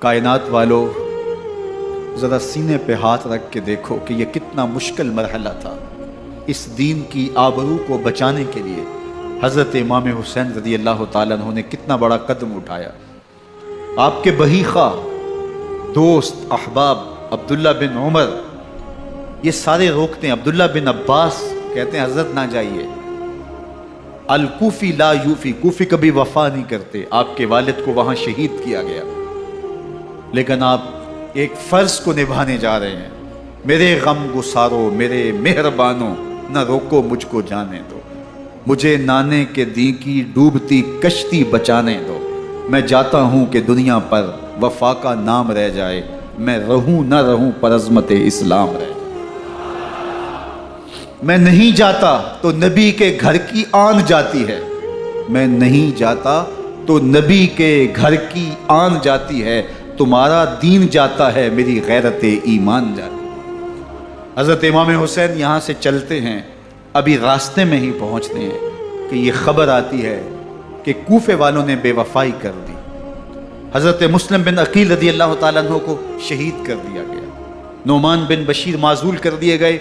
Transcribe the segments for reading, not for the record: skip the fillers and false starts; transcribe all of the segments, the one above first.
کائنات والو ذرا سینے پہ ہاتھ رکھ کے دیکھو کہ یہ کتنا مشکل مرحلہ تھا۔ اس دین کی آبرو کو بچانے کے لیے حضرت امام حسین رضی اللہ تعالیٰ عنہ نے کتنا بڑا قدم اٹھایا۔ آپ کے بہی خواہ، دوست، احباب عبداللہ بن عمر یہ سارے روکتے ہیں۔ عبداللہ بن عباس کہتے ہیں حضرت نہ جائیے، الکوفی لا یوفی، کوفی کبھی وفا نہیں کرتے۔ آپ کے والد کو وہاں شہید کیا گیا، لیکن آپ ایک فرض کو نبھانے جا رہے ہیں۔ میرے غم گسارو، میرے مہربانوں، نہ روکو مجھ کو جانے دو، مجھے نانے کے دی کی ڈوبتی کشتی بچانے دو۔ میں جاتا ہوں کہ دنیا پر وفا کا نام رہ جائے، میں رہوں نہ رہوں پر عظمت اسلام رہ جائے۔ میں نہیں جاتا تو نبی کے گھر کی آن جاتی ہے، میں نہیں جاتا تو نبی کے گھر کی آن جاتی ہے۔ تمہارا دین جاتا ہے، میری غیرت ایمان جاتی ہے۔ حضرت امام حسین یہاں سے چلتے ہیں، ابھی راستے میں ہی پہنچتے ہیں کہ یہ خبر آتی ہے کہ کوفے والوں نے بے وفائی کر دی۔ حضرت مسلم بن عقیل رضی اللہ تعالیٰ عنہ کو شہید کر دیا گیا، نعمان بن بشیر معزول کر دیے گئے،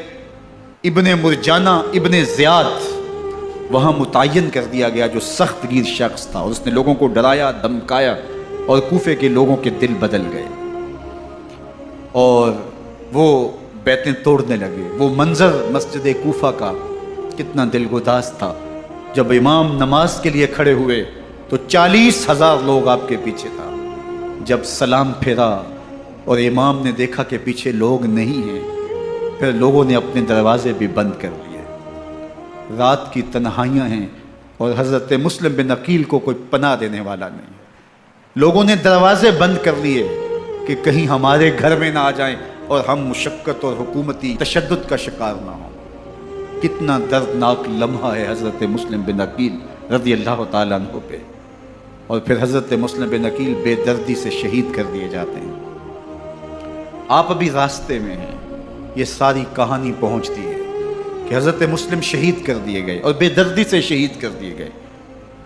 ابن مرجانہ ابن زیاد وہاں متعین کر دیا گیا جو سخت گیر شخص تھا، اور اس نے لوگوں کو ڈرایا، دھمکایا، اور کوفے کے لوگوں کے دل بدل گئے اور وہ بیتیں توڑنے لگے۔ وہ منظر مسجد کوفہ کا کتنا دل گداز تھا۔ جب امام نماز کے لیے کھڑے ہوئے تو 40,000 لوگ آپ کے پیچھے تھا۔ جب سلام پھیرا اور امام نے دیکھا کہ پیچھے لوگ نہیں ہیں، پھر لوگوں نے اپنے دروازے بھی بند کر لیے۔ رات کی تنہائیاں ہیں اور حضرت مسلم بن عقیل کو کوئی پناہ دینے والا نہیں ہے۔ لوگوں نے دروازے بند کر لیے کہ کہیں ہمارے گھر میں نہ آ جائیں اور ہم مشقت اور حکومتی تشدد کا شکار نہ ہوں۔ کتنا دردناک لمحہ ہے حضرت مسلم بن عقیل رضی اللہ تعالیٰ عنہ پہ، اور پھر حضرت مسلم بن عقیل بے دردی سے شہید کر دیے جاتے ہیں۔ آپ ابھی راستے میں ہیں، یہ ساری کہانی پہنچتی ہے کہ حضرت مسلم شہید کر دیے گئے اور بے دردی سے شہید کر دیے گئے۔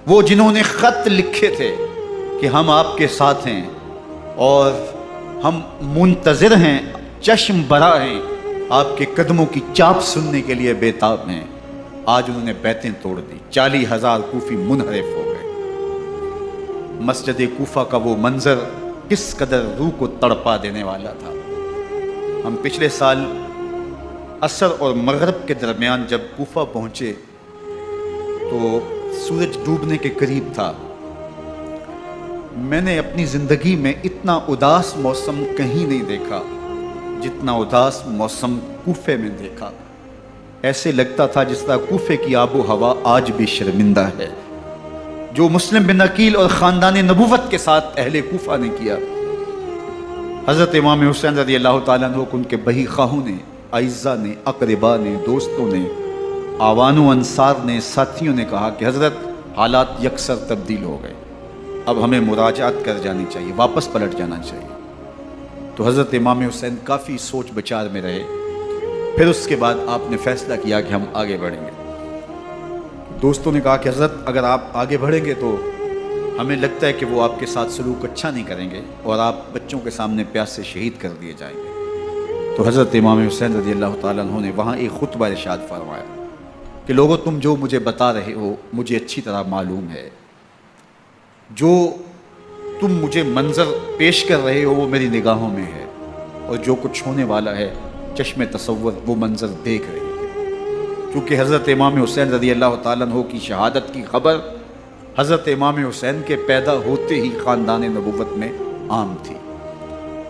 وہ جنہوں نے خط لکھے تھے کہ ہم آپ کے ساتھ ہیں اور ہم منتظر ہیں، چشم برا ہیں، آپ کے قدموں کی چاپ سننے کے لیے بےتاب ہیں، آج انہوں نے بیتیں توڑ دی۔ 40,000 کوفی منحرف ہو گئے۔ مسجد کوفہ کا وہ منظر کس قدر روح کو تڑپا دینے والا تھا۔ ہم پچھلے سال عصر اور مغرب کے درمیان جب کوفہ پہنچے تو سورج ڈوبنے کے قریب تھا۔ میں نے اپنی زندگی میں اتنا اداس موسم کہیں نہیں دیکھا جتنا اداس موسم کوفے میں دیکھا۔ ایسے لگتا تھا جس طرح کوفے کی آب و ہوا آج بھی شرمندہ ہے۔ جو مسلم بن عقیل اور خاندان نبوت کے ساتھ اہل کوفہ نے کیا، حضرت امام حسین رضی اللہ تعالیٰ عنہ کو ان کے بہی خواہوں نے، اعزاء نے، اقرباء نے، دوستوں نے، آوان و انصار نے، ساتھیوں نے کہا کہ حضرت حالات یکسر تبدیل ہو گئے، اب ہمیں مراجعت کر جانی چاہیے، واپس پلٹ جانا چاہیے۔ تو حضرت امام حسین کافی سوچ بچار میں رہے۔ پھر اس کے بعد آپ نے فیصلہ کیا کہ ہم آگے بڑھیں گے۔ دوستوں نے کہا کہ حضرت اگر آپ آگے بڑھیں گے تو ہمیں لگتا ہے کہ وہ آپ کے ساتھ سلوک اچھا نہیں کریں گے اور آپ بچوں کے سامنے پیاس سے شہید کر دیے جائیں گے۔ تو حضرت امام حسین رضی اللہ تعالیٰ عنہ نے وہاں ایک خطبہ ارشاد فرمایا کہ لوگوں تم جو مجھے بتا رہے ہو مجھے اچھی طرح معلوم ہے، جو تم مجھے منظر پیش کر رہے ہو وہ میری نگاہوں میں ہے، اور جو کچھ ہونے والا ہے چشم تصور وہ منظر دیکھ رہی ہے۔ کیونکہ حضرت امام حسین رضی اللہ تعالیٰ عنہ کی شہادت کی خبر حضرت امام حسین کے پیدا ہوتے ہی خاندان نبوت میں عام تھی۔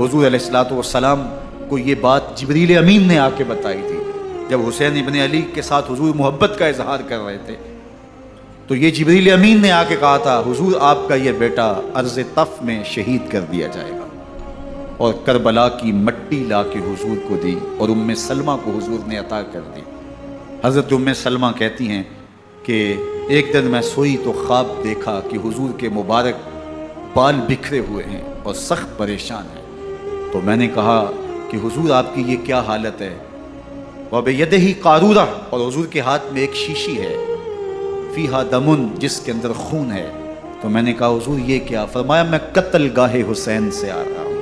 حضور علیہ الصلوۃ والسلام کو یہ بات جبریل امین نے آ کے بتائی تھی جب حسین ابن علی کے ساتھ حضور محبت کا اظہار کر رہے تھے، تو یہ جبریل امین نے آ کے کہا تھا حضور آپ کا یہ بیٹا ارض طف میں شہید کر دیا جائے گا، اور کربلا کی مٹی لا کے حضور کو دی اور ام سلمہ کو حضور نے عطا کر دی۔ حضرت ام سلمہ کہتی ہیں کہ ایک دن میں سوئی تو خواب دیکھا کہ حضور کے مبارک بال بکھرے ہوئے ہیں اور سخت پریشان ہیں، تو میں نے کہا کہ حضور آپ کی یہ کیا حالت ہے؟ وَبِيَدِهِ قَارُورَةٌ، اور حضور کے ہاتھ میں ایک شیشی ہے، فیہا دمن، جس کے اندر خون ہے۔ تو میں نے کہا حضور یہ کیا؟ فرمایا میں قتل گاہ حسین سے آ رہا ہوں۔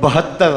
72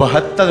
72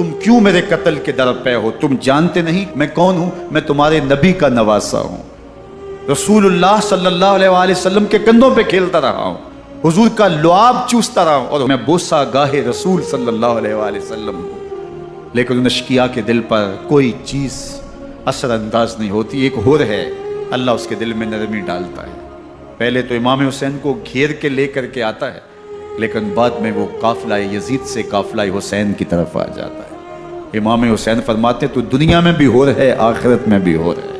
تم کیوں میرے قتل کے در پے ہو؟ تم جانتے نہیں میں کون ہوں؟ میں تمہارے نبی کا نواسا ہوں، رسول اللہ صلی اللہ علیہ وآلہ وسلم کے کندھوں پہ کھیلتا رہا ہوں، حضور کا لعاب چوستا رہا ہوں، اور میں بوسہ گاہ رسول صلی اللہ علیہ وآلہ وسلم ہوں۔ لیکن ان اشقیاء کے دل پر کوئی چیز اثر انداز نہیں ہوتی۔ ایک ہور ہے، اللہ اس کے دل میں نرمی ڈالتا ہے۔ پہلے تو امام حسین کو گھیر کے لے کر کے آتا ہے، لیکن بعد میں وہ قافلہ یزید سے قافلہ حسین کی طرف آ جاتا ہے۔ امام حسین فرماتے تو دنیا میں بھی ہور ہے، آخرت میں بھی ہور ہے،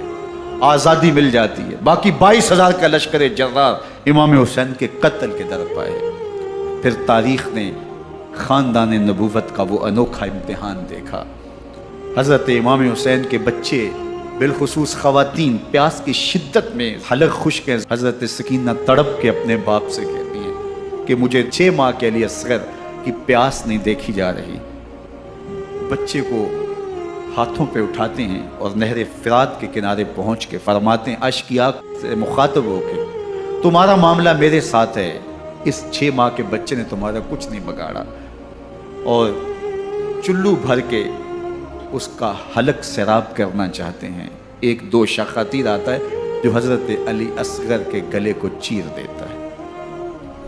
آزادی مل جاتی ہے۔ باقی 22,000 کا لشکر جرار امام حسین کے قتل کے در پائے۔ پھر تاریخ نے خاندان نبوت کا وہ انوکھا امتحان دیکھا۔ حضرت امام حسین کے بچے بالخصوص خواتین پیاس کی شدت میں حلق خشک ہیں۔ حضرت سکینہ تڑپ کے اپنے باپ سے کہتی ہیں کہ مجھے 6 ماہ کے لیے اصغر کی پیاس نہیں دیکھی جا رہی۔ بچے کو ہاتھوں پہ اٹھاتے ہیں اور نہر فرات کے کنارے پہنچ کے فرماتے ہیں اشقیاء سے مخاطب ہو کے تمہارا معاملہ میرے ساتھ ہے، اس 6 ماہ کے بچے نے تمہارا کچھ نہیں بگاڑا، اور چلو بھر کے اس کا حلق سیراب کرنا چاہتے ہیں۔ ایک دوشہ خطیر آتا ہے جو حضرت علی اصغر کے گلے کو چیر دیتا ہے۔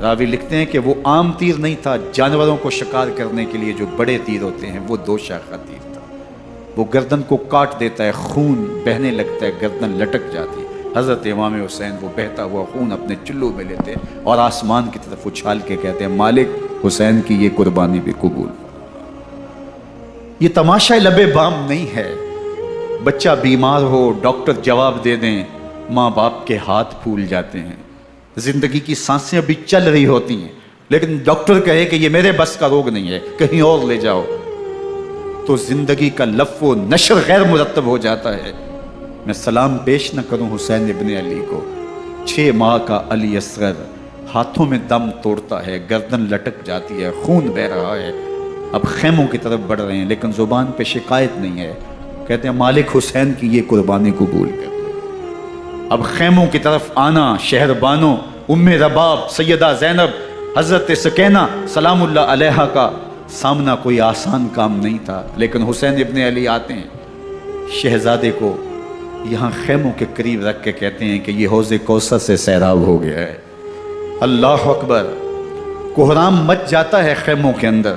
راوی لکھتے ہیں کہ وہ عام تیر نہیں تھا، جانوروں کو شکار کرنے کے لیے جو بڑے تیر ہوتے ہیں وہ دوشہ خطیر تھا۔ وہ گردن کو کاٹ دیتا ہے، خون بہنے لگتا ہے، گردن لٹک جاتی ہے۔ حضرت امام حسین وہ بہتا ہوا خون اپنے چلو میں لیتے اور آسمان کی طرف اچھال کے کہتے ہیں مالک حسین کی یہ قربانی بھی قبول۔ یہ تماشا لب بام نہیں ہے۔ بچہ بیمار ہو، ڈاکٹر جواب دے دیں، ماں باپ کے ہاتھ پھول جاتے ہیں۔ زندگی کی سانسیں ابھی چل رہی ہوتی ہیں، لیکن ڈاکٹر کہے کہ یہ میرے بس کا روگ نہیں ہے، کہیں اور لے جاؤ، تو زندگی کا لف و نشر غیر مرتب ہو جاتا ہے۔ میں سلام پیش نہ کروں حسین ابن علی کو، 6 ماہ کا علی اصغر ہاتھوں میں دم توڑتا ہے، گردن لٹک جاتی ہے، خون بہ رہا ہے۔ اب خیموں کی طرف بڑھ رہے ہیں، لیکن زبان پہ شکایت نہیں ہے۔ کہتے ہیں مالک حسین کی یہ قربانی قبول کر۔ اب خیموں کی طرف آنا، شہر بانو، ام رباب، سیدہ زینب، حضرت سکینہ سلام اللہ علیہا کا سامنا کوئی آسان کام نہیں تھا، لیکن حسین ابن علی آتے ہیں، شہزادے کو یہاں خیموں کے قریب رکھ کے کہتے ہیں کہ یہ حوض کوثر سے سیراب ہو گیا ہے۔ اللہ اکبر! کوہرام مچ جاتا ہے خیموں کے اندر،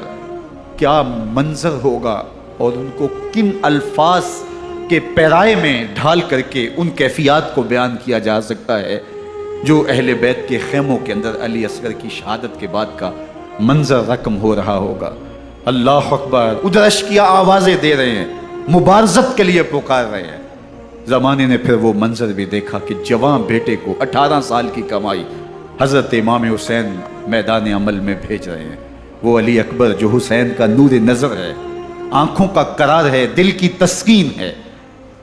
کیا منظر ہوگا، اور ان کو کن الفاظ کے پیرائے میں ڈھال کر کے ان کیفیات کو بیان کیا جا سکتا ہے جو اہل بیت کے خیموں کے اندر علی اصغر کی شہادت کے بعد کا منظر رقم ہو رہا ہوگا۔ اللہ اکبر! ادھر اشقیاء آوازیں دے رہے ہیں، مبارزت کے لیے پکار رہے ہیں۔ زمانے نے پھر وہ منظر بھی دیکھا کہ جوان بیٹے کو 18 سال کی کمائی حضرت امام حسین میدان عمل میں بھیج رہے ہیں۔ وہ علی اکبر جو حسین کا نور نظر ہے، آنکھوں کا قرار ہے، دل کی تسکین ہے،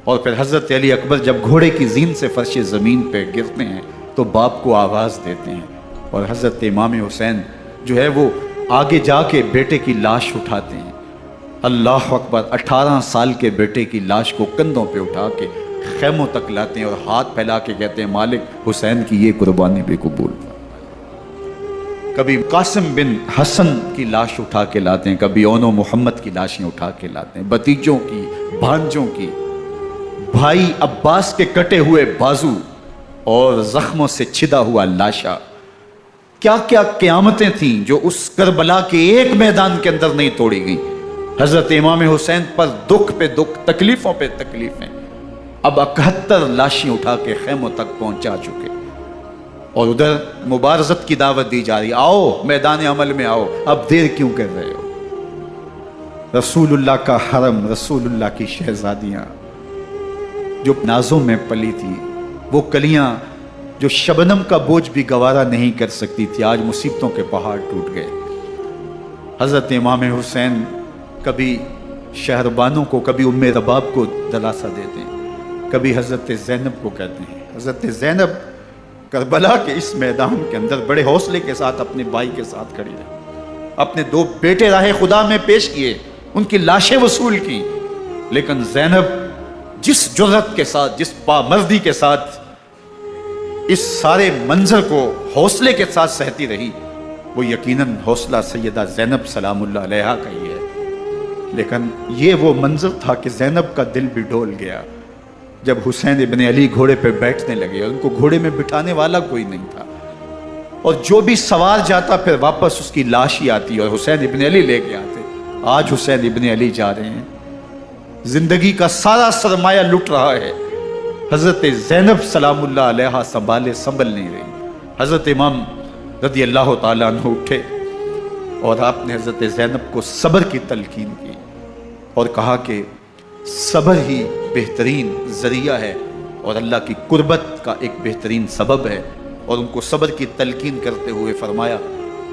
اور پھر حضرت علی اکبر جب گھوڑے کی زین سے فرش زمین پہ گرتے ہیں تو باپ کو آواز دیتے ہیں، اور حضرت امام حسین جو ہے وہ آگے جا کے بیٹے کی لاش اٹھاتے ہیں۔ اللہ اکبر! 18 سال کے بیٹے کی لاش کو کندھوں پہ اٹھا کے خیموں تک لاتے ہیں اور ہاتھ پھیلا کے کہتے ہیں مالک حسین کی یہ قربانی بھی قبول۔ کبھی قاسم بن حسن کی لاش اٹھا کے لاتے ہیں، کبھی اونو محمد کی لاشیں اٹھا کے لاتے ہیں، بھتیجوں کی، بھانجوں کی، بھائی عباس کے کٹے ہوئے بازو اور زخموں سے چھدا ہوا لاشا۔ کیا کیا قیامتیں تھیں جو اس کربلا کے ایک میدان کے اندر نہیں توڑی گئیں۔ حضرت امام حسین پر دکھ پہ دکھ، تکلیفوں پہ تکلیفیں۔ اب 71 لاشیں اٹھا کے خیموں تک پہنچا چکے، اور ادھر مبارزت کی دعوت دی جا رہی، آؤ میدان عمل میں آؤ، اب دیر کیوں کر رہے ہو؟ رسول اللہ کا حرم، رسول اللہ کی شہزادیاں جو نازوں میں پلی تھی، وہ کلیاں جو شبنم کا بوجھ بھی گوارا نہیں کر سکتی تھی، آج مصیبتوں کے پہاڑ ٹوٹ گئے۔ حضرت امام حسین کبھی شہربانوں کو، کبھی ام رباب کو دلاسا دیتے ہیں، کبھی حضرت زینب کو کہتے ہیں۔ حضرت زینب کربلا کے اس میدان کے اندر بڑے حوصلے کے ساتھ اپنے بھائی کے ساتھ کھڑی رہی، اپنے 2 بیٹے راہ خدا میں پیش کیے، ان کی لاشیں وصول کی، لیکن زینب جس جرأت کے ساتھ، جس پامردی کے ساتھ اس سارے منظر کو حوصلے کے ساتھ سہتی رہی، وہ یقیناً حوصلہ سیدہ زینب سلام اللہ علیہا کا ہی ہے۔ لیکن یہ وہ منظر تھا کہ زینب کا دل بھی ڈول گیا جب حسین ابن علی گھوڑے پہ بیٹھنے لگے اور ان کو گھوڑے میں بٹھانے والا کوئی نہیں تھا، اور جو بھی سوار جاتا پھر واپس اس کی لاش ہی آتی اور حسین ابن علی لے کے آتے۔ آج حسین ابن علی جا رہے ہیں، زندگی کا سارا سرمایہ لٹ رہا ہے، حضرت زینب سلام اللہ علیہا سنبھل نہیں رہی۔ حضرت امام رضی اللہ تعالیٰ عنہ اٹھے اور آپ نے حضرت زینب کو صبر کی تلقین کی اور کہا کہ صبر ہی بہترین ذریعہ ہے اور اللہ کی قربت کا ایک بہترین سبب ہے، اور ان کو صبر کی تلقین کرتے ہوئے فرمایا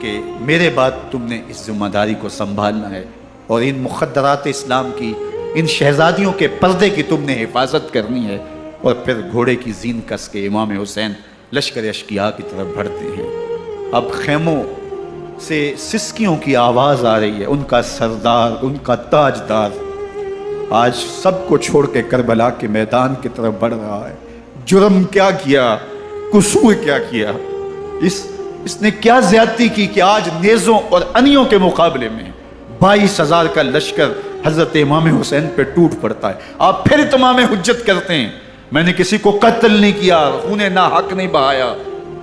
کہ میرے بعد تم نے اس ذمہ داری کو سنبھالنا ہے اور ان مخدرات اسلام کی، ان شہزادیوں کے پردے کی تم نے حفاظت کرنی ہے۔ اور پھر گھوڑے کی زین کس کے امام حسین لشکر اشقیاء کی طرف بڑھتے ہیں۔ اب خیموں سے سسکیوں کی آواز آ رہی ہے، ان کا سردار، ان کا تاجدار آج سب کو چھوڑ کے کربلا کے میدان کی طرف بڑھ رہا ہے۔ جرم کیا کیا، قصور کیا کیا، اس نے کیا زیادتی کی کہ آج نیزوں اور انیوں کے مقابلے میں 22,000 کا لشکر حضرت امام حسین پہ ٹوٹ پڑتا ہے۔ آپ پھر اتمام حجت کرتے ہیں، میں نے کسی کو قتل نہیں کیا، خون ناحق نہیں بہایا،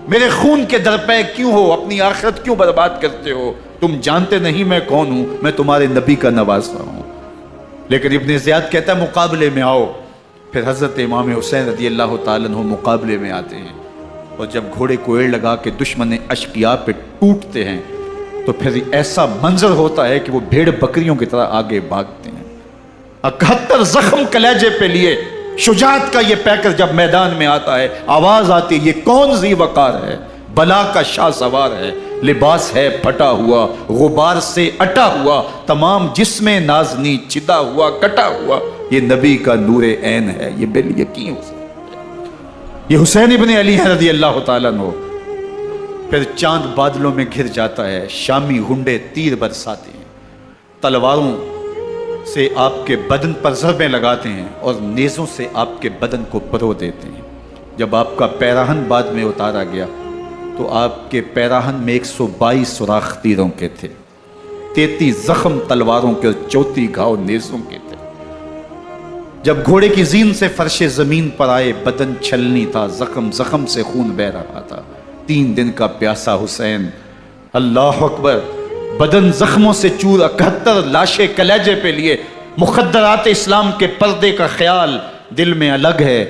میرے خون کے درپے کیوں ہو، اپنی آخرت کیوں برباد کرتے ہو، تم جانتے نہیں میں کون ہوں، میں تمہارے نبی کا نواسا ہوں۔ لیکن ابن زیاد کہتا ہے مقابلے میں آؤ۔ پھر حضرت امام حسین رضی اللہ تعالیٰ عنہ مقابلے میں آتے ہیں، اور جب گھوڑے کو ایڑ لگا کے دشمن اشقیاء پہ ٹوٹتے ہیں تو پھر ایسا منظر ہوتا ہے کہ وہ بھیڑ بکریوں کی طرح آگے بھاگتے ہیں۔ 71 زخم کلیجے پہ لیے شجاعت کا یہ پیکر جب میدان میں آتا ہے، آواز آتی ہے یہ کون ذی وقار ہے، بلا کا شاہ سوار ہے، لباس ہے پھٹا ہوا، غبار سے اٹا ہوا، تمام جسم نازنی چدا ہوا کٹا ہوا، یہ نبی کا نور عین ہے، یہ بال یقین ہو سکتا ہے، یہ حسین ابن علی ہے رضی اللہ تعالیٰ عنہ۔ پھر چاند بادلوں میں گھر جاتا ہے، شامی گنڈے تیر برساتے ہیں، تلواروں سے آپ کے بدن پر ضربیں لگاتے ہیں اور نیزوں سے آپ کے بدن کو پرو دیتے ہیں۔ جب آپ کا پیراہن بعد میں اتارا گیا تو آپ کے پیراہن میں 122 سوراخ تیروں کے تھے، 33 زخم تلواروں کے اور 34 گھاؤ نیزوں کے تھے۔ جب گھوڑے کی زین سے فرش زمین پر آئے، بدن چھلنی تھا، زخم سے خون بہ رہا تھا۔ 3 دن کا پیاسا حسین، اللہ اکبر، بدن زخموں سے چور، 71 لاشیں کلیجے پہ لیے، مخدرات اسلام کے پردے کا خیال دل میں الگ ہے،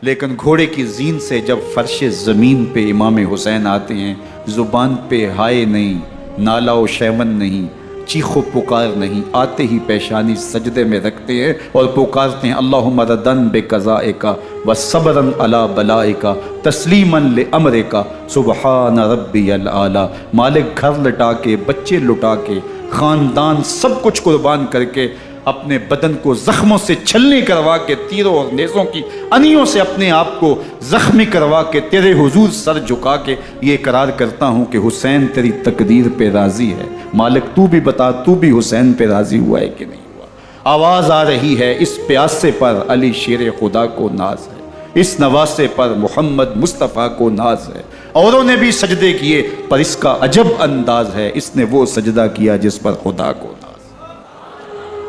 لیکن گھوڑے کی زین سے جب فرش زمین پہ امام حسین آتے ہیں، زبان پہ ہائے نہیں، نالا و شیون نہیں، چیخ و پکار نہیں، آتے ہی پیشانی سجدے میں رکھتے ہیں اور پکارتے ہیں اللہم ردن بقضائک و صبرن علی بلائک تسلیمن لامرک سبحان ربی العالی۔ مالک گھر لٹا کے، بچے لٹا کے، خاندان سب کچھ قربان کر کے، اپنے بدن کو زخموں سے چھلنی کروا کے، تیروں اور نیزوں کی انیوں سے اپنے آپ کو زخمی کروا کے، تیرے حضور سر جھکا کے یہ اقرار کرتا ہوں کہ حسین تیری تقدیر پہ راضی ہے۔ مالک تو بھی بتا، تو بھی حسین پہ راضی ہوا ہے کہ نہیں ہوا؟ آواز آ رہی ہے، اس پیاسے پر علی شیر خدا کو ناز ہے، اس نواسے پر محمد مصطفیٰ کو ناز ہے۔ اوروں نے بھی سجدے کیے پر اس کا عجب انداز ہے، اس نے وہ سجدہ کیا جس پر خدا کو ناز۔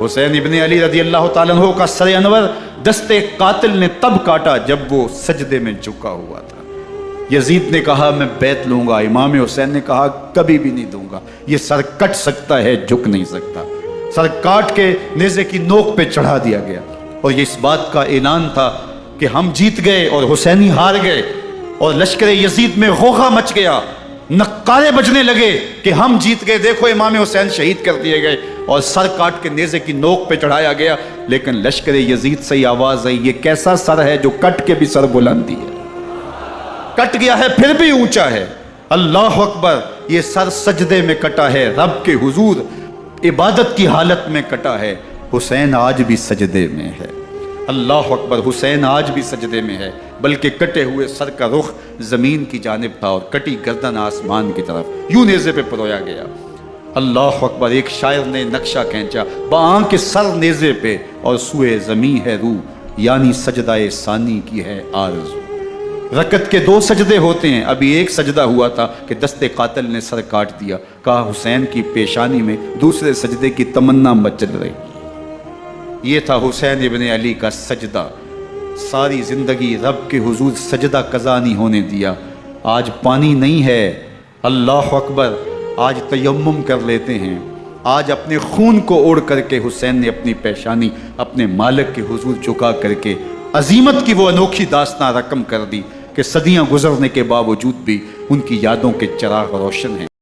حسین ابن علی رضی اللہ تعالیٰ عنہ کا سر انور دستے قاتل نے تب کاٹا جب وہ سجدے میں جھکا ہوا تھا۔ یزید نے کہا میں بیعت لوں گا، امام حسین نے کہا کبھی بھی نہیں دوں گا، یہ سر کٹ سکتا ہے، جھک نہیں سکتا۔ سر کاٹ کے نیزے کی نوک پہ چڑھا دیا گیا، اور یہ اس بات کا اعلان تھا کہ ہم جیت گئے اور حسینی ہار گئے، اور لشکر یزید میں غوغا مچ گیا، نقارے بجنے لگے کہ ہم جیت گئے، دیکھو امام حسین شہید کر دیے گئے، اور سر کاٹ کے نیزے کی نوک پہ چڑھایا گیا۔ لیکن لشکر یزید سے ہی آواز آئی یہ کیسا سر ہے جو کٹ کے بھی سر بلندی ہے، کٹ گیا ہے پھر بھی اونچا ہے۔ اللہ اکبر، یہ سر سجدے میں کٹا ہے، رب کے حضور عبادت کی حالت میں کٹا ہے۔ حسین آج بھی سجدے میں ہے، اللہ اکبر، حسین آج بھی سجدے میں ہے، بلکہ کٹے ہوئے سر کا رخ زمین کی جانب تھا اور کٹی گردن آسمان کی طرف، یوں نیزے پہ پرویا گیا۔ اللہ اکبر، ایک شاعر نے نقشہ کھینچا، بآنکھ سر نیزے پہ اور سوئے زمین ہے روح، یعنی سجدہ ثانی کی ہے آرزو۔ رکعت کے 2 سجدے ہوتے ہیں، ابھی ایک سجدہ ہوا تھا کہ دستے قاتل نے سر کاٹ دیا، کہا حسین کی پیشانی میں دوسرے سجدے کی تمنا مچل رہی۔ یہ تھا حسین ابن علی کا سجدہ۔ ساری زندگی رب کے حضور سجدہ قضا نہیں ہونے دیا۔ آج پانی نہیں ہے، اللہ اکبر، آج تیمم کر لیتے ہیں۔ آج اپنے خون کو اوڑھ کر کے حسین نے اپنی پیشانی اپنے مالک کے حضور جھکا کر کے عظیمت کی وہ انوکھی داستان رقم کر دی کہ صدیاں گزرنے کے باوجود بھی ان کی یادوں کے چراغ روشن ہیں۔